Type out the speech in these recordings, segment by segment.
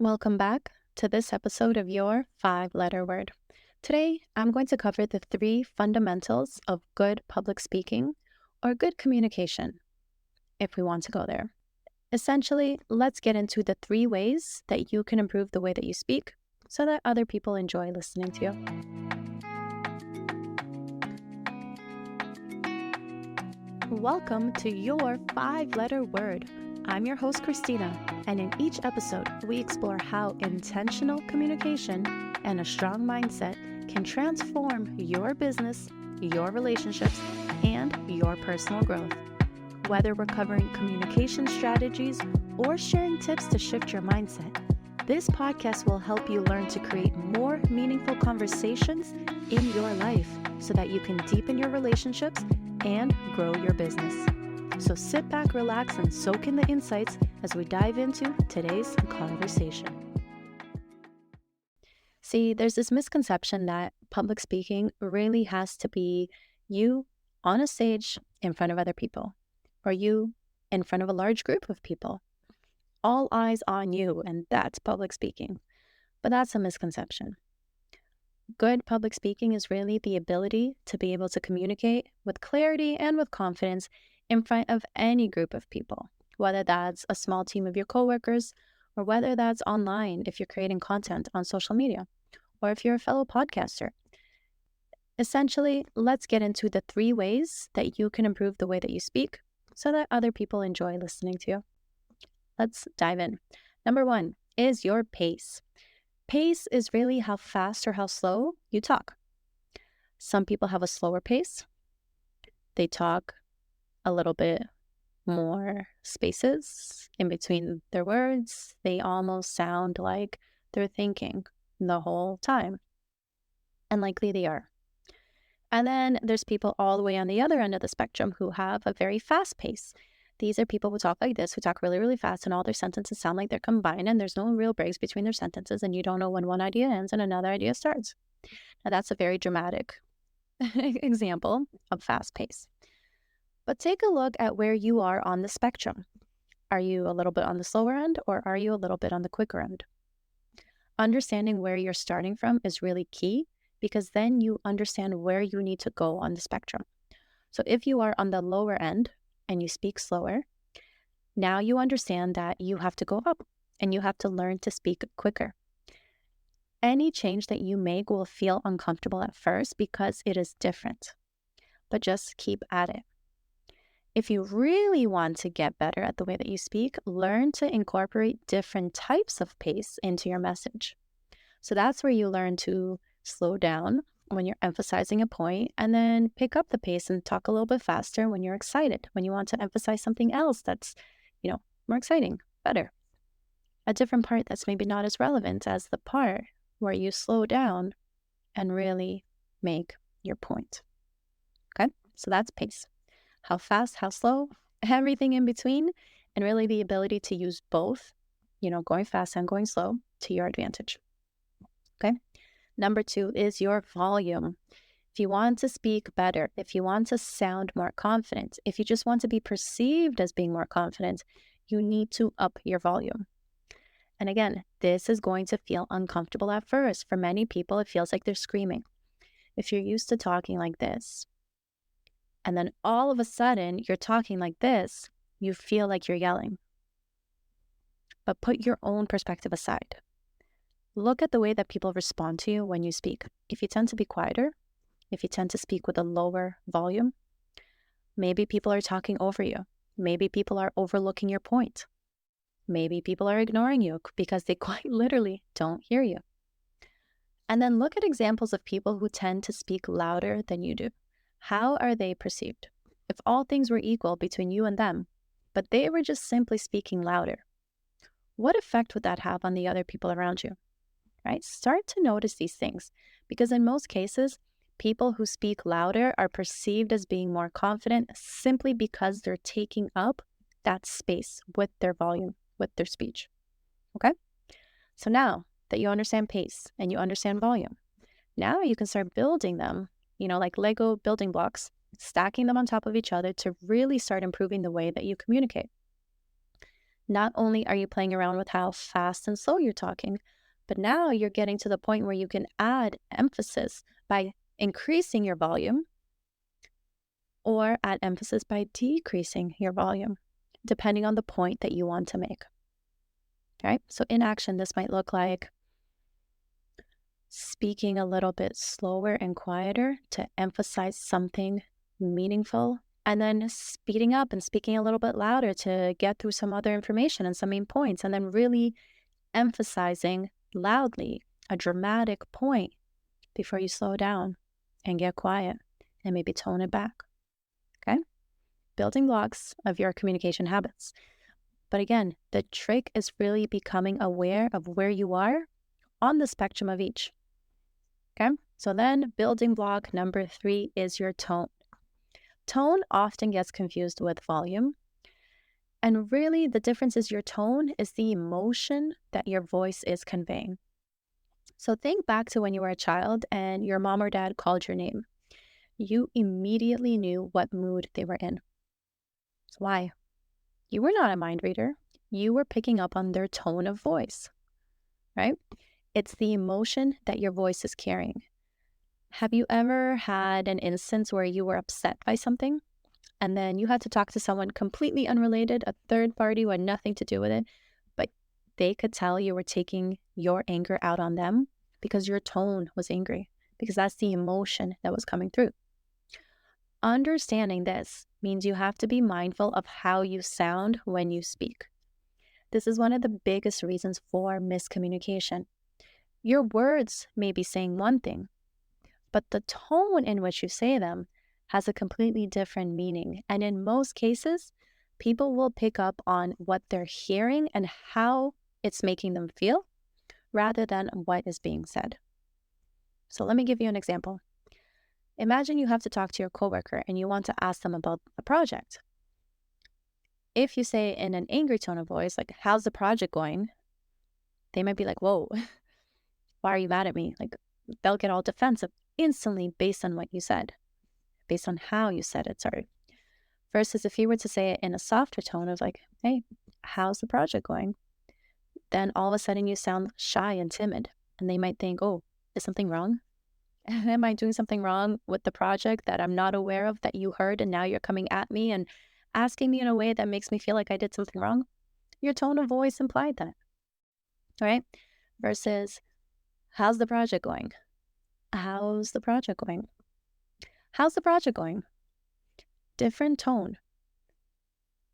Welcome back to this episode of Your Five-Letter Word. Today, I'm going to cover the three fundamentals of good public speaking or good communication, if we want to go there. Essentially, let's get into the three ways that you can improve the way that you speak so that other people enjoy listening to you. Welcome to Your Five-Letter Word. I'm your host, Christina, and in each episode, we explore how intentional communication and a strong mindset can transform your business, your relationships, and your personal growth. Whether we're covering communication strategies or sharing tips to shift your mindset, this podcast will help you learn to create more meaningful conversations in your life so that you can deepen your relationships and grow your business. So sit back, relax, and soak in the insights as we dive into today's conversation. See, there's this misconception that public speaking really has to be you on a stage in front of other people, or you in front of a large group of people. All eyes on you, and that's public speaking. But that's a misconception. Good public speaking is really the ability to be able to communicate with clarity and with confidence in front of any group of people, whether that's a small team of your coworkers, or whether that's online if you're creating content on social media, or if you're a fellow podcaster. Essentially, let's get into the three ways that you can improve the way that you speak so that other people enjoy listening to you. Let's dive in. Number one is your pace. Pace is really how fast or how slow you talk. Some people have a slower pace. They talk a little bit more spaces in between their words. They almost sound like they're thinking the whole time. And likely they are. And then there's people all the way on the other end of the spectrum who have a very fast pace. These are people who talk like this, who talk really, really fast, and all their sentences sound like they're combined, and there's no real breaks between their sentences, and you don't know when one idea ends and another idea starts. Now, that's a very dramatic example of fast pace. But take a look at where you are on the spectrum. Are you a little bit on the slower end, or are you a little bit on the quicker end? Understanding where you're starting from is really key, because then you understand where you need to go on the spectrum. So if you are on the lower end and you speak slower, now you understand that you have to go up and you have to learn to speak quicker. Any change that you make will feel uncomfortable at first because it is different, but just keep at it. If you really want to get better at the way that you speak, learn to incorporate different types of pace into your message. So that's where you learn to slow down when you're emphasizing a point, and then pick up the pace and talk a little bit faster when you're excited, when you want to emphasize something else that's, more exciting, better. A different part that's maybe not as relevant as the part where you slow down and really make your point. Okay, so that's pace. How fast, how slow, everything in between, and really the ability to use both, going fast and going slow to your advantage. Okay. Number two is your volume. If you want to speak better, if you want to sound more confident, if you just want to be perceived as being more confident, you need to up your volume. And again, this is going to feel uncomfortable at first. For many people, it feels like they're screaming. If you're used to talking like this, and then all of a sudden you're talking like this, you feel like you're yelling. But put your own perspective aside. Look at the way that people respond to you when you speak. If you tend to be quieter, if you tend to speak with a lower volume, maybe people are talking over you. Maybe people are overlooking your point. Maybe people are ignoring you because they quite literally don't hear you. And then look at examples of people who tend to speak louder than you do. How are they perceived? If all things were equal between you and them, but they were just simply speaking louder, what effect would that have on the other people around you? Right? Start to notice these things, because in most cases, people who speak louder are perceived as being more confident simply because they're taking up that space with their volume, with their speech. Okay? So now that you understand pace and you understand volume, now you can start building them, like Lego building blocks, stacking them on top of each other to really start improving the way that you communicate. Not only are you playing around with how fast and slow you're talking, but now you're getting to the point where you can add emphasis by increasing your volume or add emphasis by decreasing your volume, depending on the point that you want to make. Right? So in action, this might look like speaking a little bit slower and quieter to emphasize something meaningful, and then speeding up and speaking a little bit louder to get through some other information and some main points, and then really emphasizing loudly a dramatic point before you slow down and get quiet and maybe tone it back. Okay? Building blocks of your communication habits. But again, the trick is really becoming aware of where you are on the spectrum of each. Okay? So then building block number 3 is your tone. Tone often gets confused with volume. And really, the difference is your tone is the emotion that your voice is conveying. So think back to when you were a child and your mom or dad called your name. You immediately knew what mood they were in. So why? You were not a mind reader. You were picking up on their tone of voice, right? It's the emotion that your voice is carrying. Have you ever had an instance where you were upset by something and then you had to talk to someone completely unrelated, a third party who had nothing to do with it, but they could tell you were taking your anger out on them because your tone was angry, because that's the emotion that was coming through? Understanding this means you have to be mindful of how you sound when you speak. This is one of the biggest reasons for miscommunication. Your words may be saying one thing, but the tone in which you say them has a completely different meaning. And in most cases, people will pick up on what they're hearing and how it's making them feel rather than what is being said. So let me give you an example. Imagine you have to talk to your coworker and you want to ask them about a project. If you say in an angry tone of voice, like, how's the project going? They might be like, whoa, why are you mad at me? Like, they'll get all defensive instantly based on what you said, based on how you said it, sorry. Versus if you were to say it in a softer tone of like, hey, how's the project going? Then all of a sudden you sound shy and timid. And they might think, oh, is something wrong? Am I doing something wrong with the project that I'm not aware of that you heard and now you're coming at me and asking me in a way that makes me feel like I did something wrong? Your tone of voice implied that, right? Versus, how's the project going? How's the project going? How's the project going? Different tone.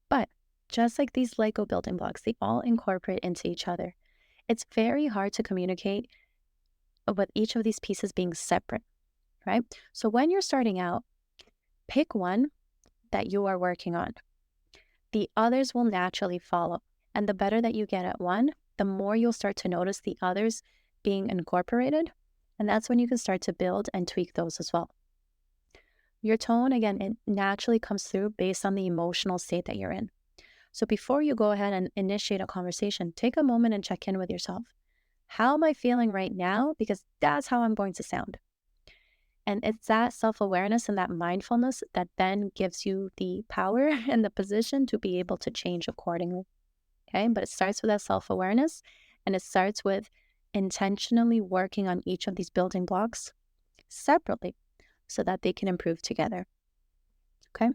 But just like these Lego building blocks, they all incorporate into each other. It's very hard to communicate with each of these pieces being separate, right? So when you're starting out, pick one that you are working on. The others will naturally follow. And the better that you get at one, the more you'll start to notice the others being incorporated. And that's when you can start to build and tweak those as well. Your tone, again, it naturally comes through based on the emotional state that you're in. So before you go ahead and initiate a conversation, take a moment and check in with yourself. How am I feeling right now? Because that's how I'm going to sound. And it's that self-awareness and that mindfulness that then gives you the power and the position to be able to change accordingly. Okay, but it starts with that self-awareness, and it starts with intentionally working on each of these building blocks separately so that they can improve together. Okay,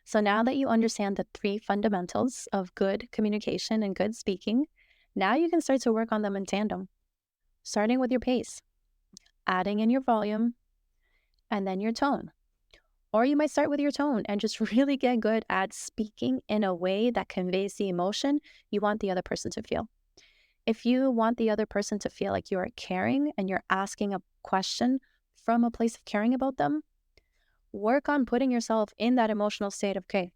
so now that you understand the 3 fundamentals of good communication and good speaking, now you can start to work on them in tandem, starting with your pace, adding in your volume, and then your tone. Or you might start with your tone and just really get good at speaking in a way that conveys the emotion you want the other person to feel. If you want the other person to feel like you are caring and you're asking a question from a place of caring about them, work on putting yourself in that emotional state of, okay,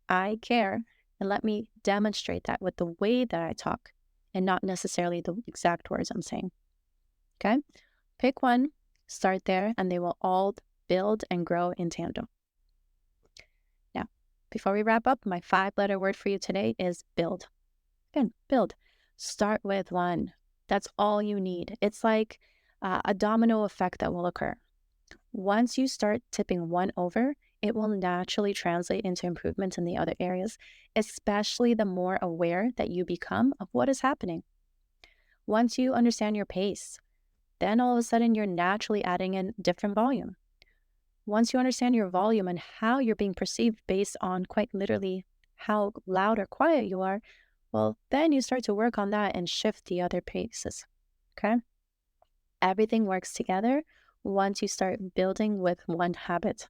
I care, and let me demonstrate that with the way that I talk and not necessarily the exact words I'm saying. Okay? Pick one, start there, and they will all build and grow in tandem. Now, before we wrap up, my 5-letter word for you today is build. Again, build. Start with one. That's all you need. It's like a domino effect that will occur. Once you start tipping one over, it will naturally translate into improvement in the other areas, especially the more aware that you become of what is happening. Once you understand your pace, then all of a sudden you're naturally adding in different volume. Once you understand your volume and how you're being perceived based on quite literally how loud or quiet you are, well, then you start to work on that and shift the other paces. Okay? Everything works together once you start building with one habit.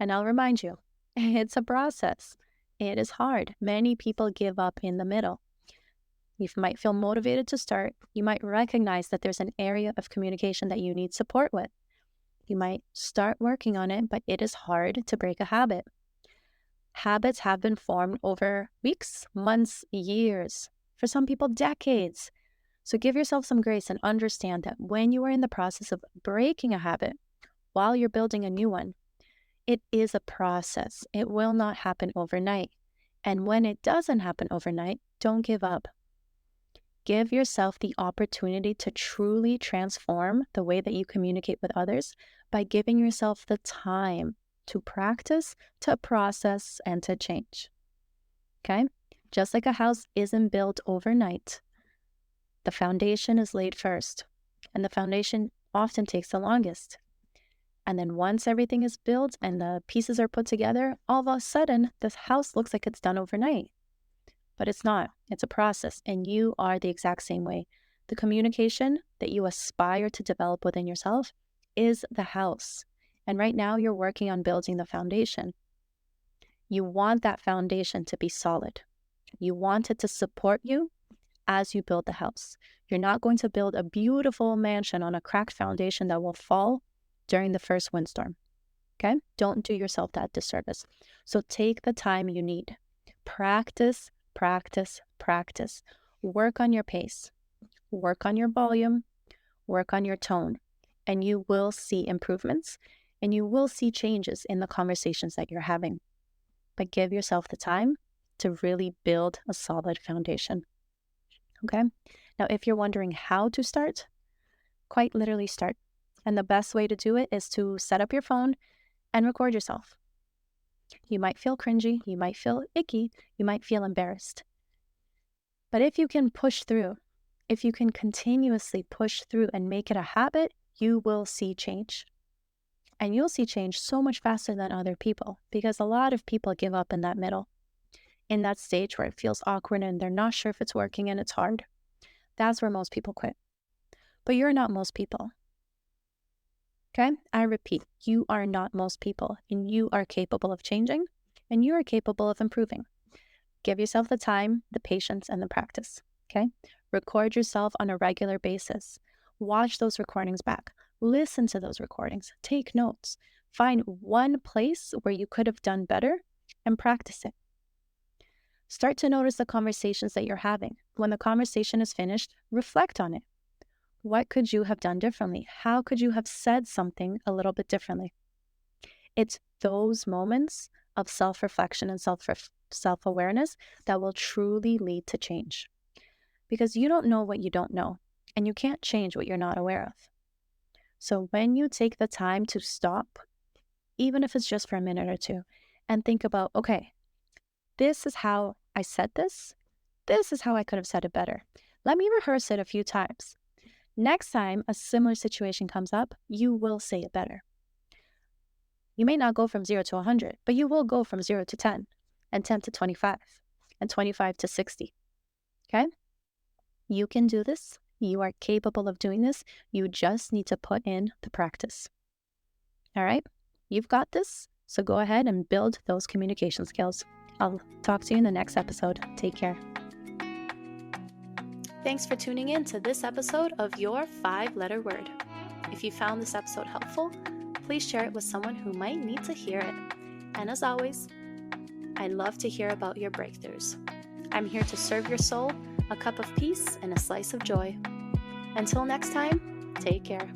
And I'll remind you, it's a process. It is hard. Many people give up in the middle. You might feel motivated to start. You might recognize that there's an area of communication that you need support with. You might start working on it, but it is hard to break a habit. Habits have been formed over weeks, months, years, for some people, decades. So give yourself some grace and understand that when you are in the process of breaking a habit while you're building a new one, it is a process. It will not happen overnight. And when it doesn't happen overnight, don't give up. Give yourself the opportunity to truly transform the way that you communicate with others by giving yourself the time to practice, to process, and to change. Okay? Just like a house isn't built overnight, the foundation is laid first, and the foundation often takes the longest. And then once everything is built and the pieces are put together, all of a sudden, this house looks like it's done overnight. But it's not. It's a process, and you are the exact same way. The communication that you aspire to develop within yourself is the house. And right now, you're working on building the foundation. You want that foundation to be solid. You want it to support you as you build the house. You're not going to build a beautiful mansion on a cracked foundation that will fall during the first windstorm. Okay? Don't do yourself that disservice. So take the time you need. Practice, practice, practice. Work on your pace. Work on your volume. Work on your tone. And you will see improvements, and you will see changes in the conversations that you're having. But give yourself the time to really build a solid foundation. Okay? Now, if you're wondering how to start, quite literally start. And the best way to do it is to set up your phone and record yourself. You might feel cringy, you might feel icky, you might feel embarrassed. But if you can push through, if you can continuously push through and make it a habit, you will see change. And you'll see change so much faster than other people, because a lot of people give up in that middle, in that stage where it feels awkward and they're not sure if it's working and it's hard. That's where most people quit. But you're not most people. Okay? I repeat, you are not most people, and you are capable of changing, and you are capable of improving. Give yourself the time, the patience, and the practice. Okay? Record yourself on a regular basis. Watch those recordings back. Listen to those recordings. Take notes. Find one place where you could have done better and practice it. Start to notice the conversations that you're having. When the conversation is finished, reflect on it. What could you have done differently? How could you have said something a little bit differently? It's those moments of self-reflection and self-awareness that will truly lead to change. Because you don't know what you don't know, and you can't change what you're not aware of. So when you take the time to stop, even if it's just for a minute or two, and think about, okay, this is how I said this. This is how I could have said it better. Let me rehearse it a few times. Next time a similar situation comes up, you will say it better. You may not go from 0 to 100, but you will go from 0 to 10, and 10 to 25, and 25 to 60. Okay? You can do this. You are capable of doing this. You just need to put in the practice. All right? You've got this. So go ahead and build those communication skills. I'll talk to you in the next episode. Take care. Thanks for tuning in to this episode of Your 5-Letter Word. If you found this episode helpful, please share it with someone who might need to hear it. And as always, I love to hear about your breakthroughs. I'm here to serve your soul a cup of peace and a slice of joy. Until next time, take care.